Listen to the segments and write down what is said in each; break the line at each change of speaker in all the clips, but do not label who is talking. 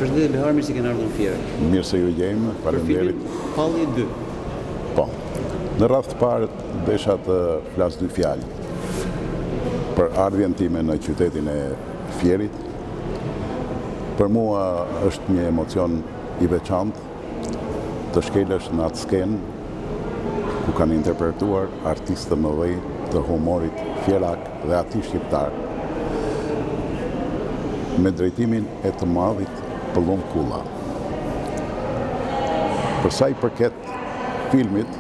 Përshëndetje Behar, mirë se keni ardhur në Fierë.
Mirë se ju gjejmë, faleminderit.
Palli 2.
Po. Në radhë të parë desha të flas dy fjalë për ardhjen time në qytetin e Fierit. Për mua është një emocion i veçantë të shkelesh në atë skenë ku kanë interpretuar artistë të mëdhenj të humorit fierak dhe aty shqiptar me drejtimin e të madhit Pëllum Kulla. Për sa i përket filmit,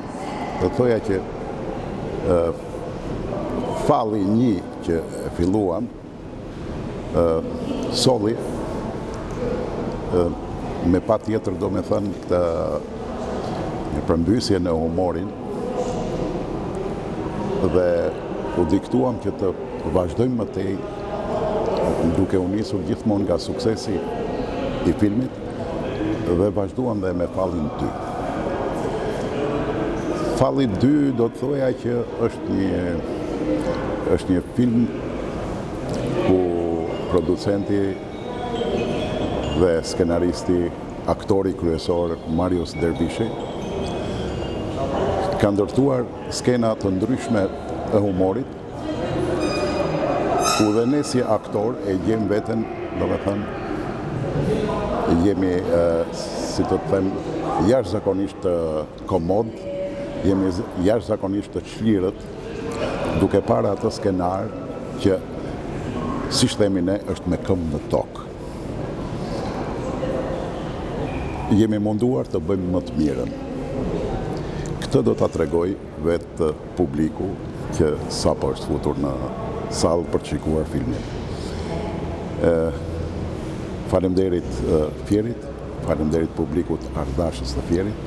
do thoja që falli 1 që filluam solli me patjetër do me thënë këtë një përmbysje në humorin dhe u diktuam që të vazhdojmë më tej duke u nisur gjithmonë nga suksesi i filmit dhe vazhduam dhe me Fallin 2. Falli 2 do të thoja që është një film ku producenti dhe skenaristi, aktori kryesor Marius Dervishi ka ndërtuar skena të ndryshme të humorit, ku dhe ne si aktor e gjem veten, do me thënë, jemi, si të them, jashtëzakonisht komod, jemi jashtëzakonisht të çlirët, duke parë atë skenar që, si themi ne, është me këmbë në tokë. Jemi munduar të bëjmë më të mirën. Këtë do ta tregoj vetë publiku që sapo është futur në sallë për të shikuar filmin. Faleminderit Fierit, faleminderit publikut ardhashës të Fierit.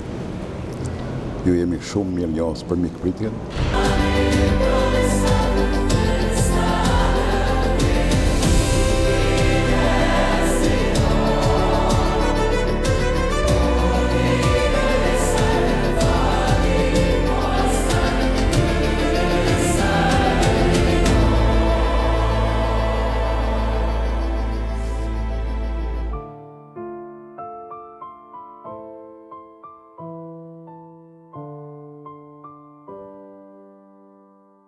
Ju jemi shumë mirënjohës për mikpritjen.